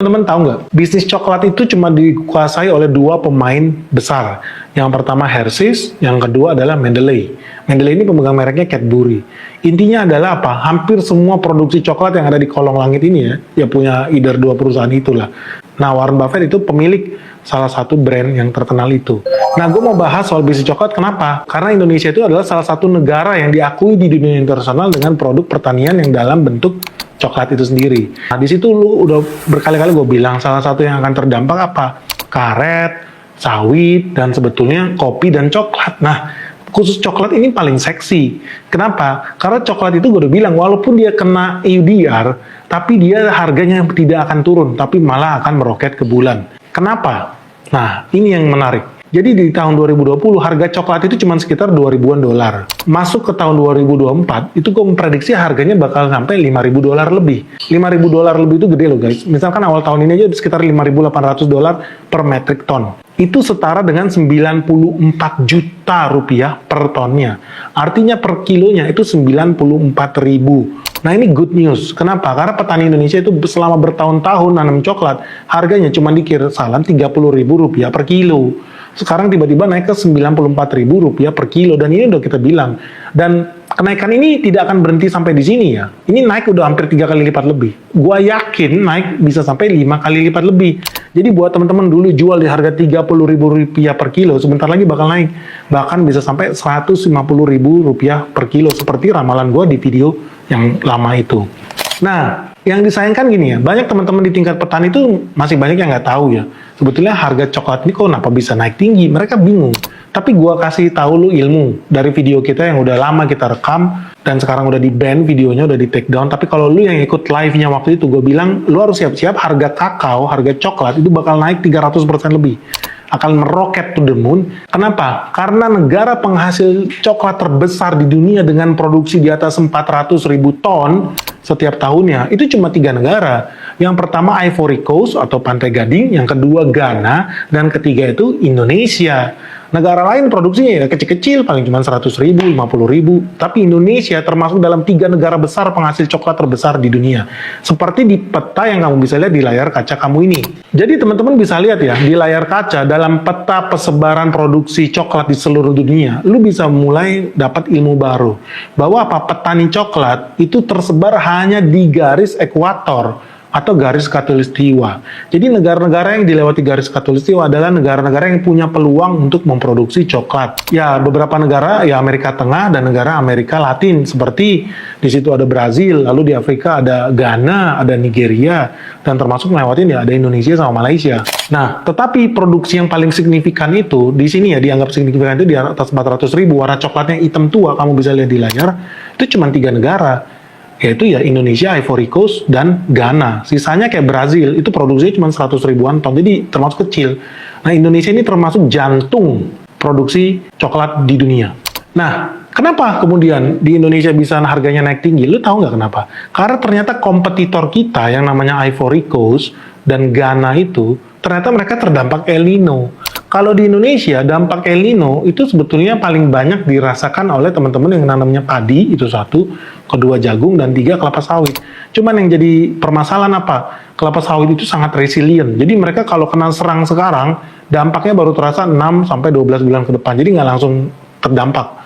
Teman-teman tahu nggak, bisnis coklat itu cuma dikuasai oleh dua pemain besar. Yang pertama Hershey's, yang kedua adalah Mendeley. Mendeley ini pemegang mereknya Cadbury. Intinya adalah apa? Hampir semua produksi coklat yang ada di kolong langit ini ya punya either dua perusahaan itulah. Nah, Warren Buffett itu pemilik salah satu brand yang terkenal itu. Nah, gue mau bahas soal bisnis coklat, kenapa? Karena Indonesia itu adalah salah satu negara yang diakui di dunia internasional dengan produk pertanian yang dalam bentuk coklat itu sendiri. Nah, di situ lu udah berkali-kali gue bilang salah satu yang akan terdampak apa? Karet, sawit, dan sebetulnya kopi dan coklat. Nah, khusus coklat ini paling seksi. Kenapa? Karena coklat itu gue udah bilang, walaupun dia kena EUDR, tapi dia harganya tidak akan turun, tapi malah akan meroket ke bulan. Kenapa? Nah, ini yang menarik. Jadi di tahun 2020 harga coklat itu cuma sekitar 2.000-an dolar. Masuk ke tahun 2024, itu gue memprediksi harganya bakal sampai 5.000 dolar lebih. 5.000 dolar lebih itu gede loh guys. Misalkan awal tahun ini aja sekitar 5.800 dolar per metric ton. Itu setara dengan 94 juta rupiah per tonnya. Artinya per kilonya itu 94.000. Nah, ini good news. Kenapa? Karena petani Indonesia itu selama bertahun-tahun nanam coklat, harganya cuma di kisaran 30.000 rupiah per kilo. Sekarang tiba-tiba naik ke 94.000 rupiah per kilo, dan ini udah kita bilang. Dan kenaikan ini tidak akan berhenti sampai di sini ya. Ini naik udah hampir 3 kali lipat lebih. Gua yakin naik bisa sampai 5 kali lipat lebih. Jadi buat teman-teman dulu jual di harga 30.000 rupiah per kilo, sebentar lagi bakal naik. Bahkan bisa sampai 150.000 rupiah per kilo, seperti ramalan gua di video yang lama itu. Nah, yang disayangkan gini ya, banyak teman-teman di tingkat petani itu masih banyak yang nggak tahu ya. Sebetulnya harga coklat ini kok kenapa bisa naik tinggi? Mereka bingung. Tapi gua kasih tahu lu ilmu dari video kita yang udah lama kita rekam dan sekarang udah di-ban videonya, udah di-take down. Tapi kalau lu yang ikut live-nya waktu itu, gue bilang lu harus siap-siap harga kakao, harga coklat itu bakal naik 300% lebih. Akan meroket to the moon. Kenapa? Karena negara penghasil coklat terbesar di dunia dengan produksi di atas 400.000 ton setiap tahunnya, itu cuma 3 negara. Yang pertama Ivory Coast atau Pantai Gading, yang kedua Ghana, dan ketiga itu Indonesia. Negara lain produksinya ya kecil-kecil, paling cuma 100.000, 50.000. Tapi Indonesia termasuk dalam 3 negara besar penghasil coklat terbesar di dunia. Seperti di peta yang kamu bisa lihat di layar kaca kamu ini. Jadi teman-teman bisa lihat ya, di layar kaca dalam peta persebaran produksi coklat di seluruh dunia, lu bisa mulai dapat ilmu baru. Bahwa apa? Petani coklat itu tersebar hanya di garis ekuator atau garis khatulistiwa. Jadi negara-negara yang dilewati garis khatulistiwa adalah negara-negara yang punya peluang untuk memproduksi coklat. Ya, beberapa negara ya Amerika Tengah dan negara Amerika Latin, seperti di situ ada Brazil, lalu di Afrika ada Ghana, ada Nigeria, dan termasuk melewatin ya ada Indonesia sama Malaysia. Nah, tetapi produksi yang paling signifikan itu di sini ya dianggap signifikan itu di atas 400.000, warna coklatnya hitam tua, kamu bisa lihat di layar, itu cuma 3 negara. Yaitu ya Indonesia, Ivory Coast, dan Ghana. Sisanya kayak Brazil, itu produksinya cuma 100 ribuan ton, jadi termasuk kecil. Nah, Indonesia ini termasuk jantung produksi coklat di dunia. Nah, kenapa kemudian di Indonesia bisa harganya naik tinggi? Lu tahu nggak kenapa? Karena ternyata kompetitor kita yang namanya Ivory Coast dan Ghana itu, ternyata mereka terdampak El Nino. Kalau di Indonesia, dampak El Nino itu sebetulnya paling banyak dirasakan oleh teman-teman yang nanamnya padi, itu 1, kedua jagung, dan 3 kelapa sawit. Cuman yang jadi permasalahan apa? Kelapa sawit itu sangat resilient. Jadi mereka kalau kena serang sekarang, dampaknya baru terasa 6-12 bulan ke depan. Jadi nggak langsung terdampak.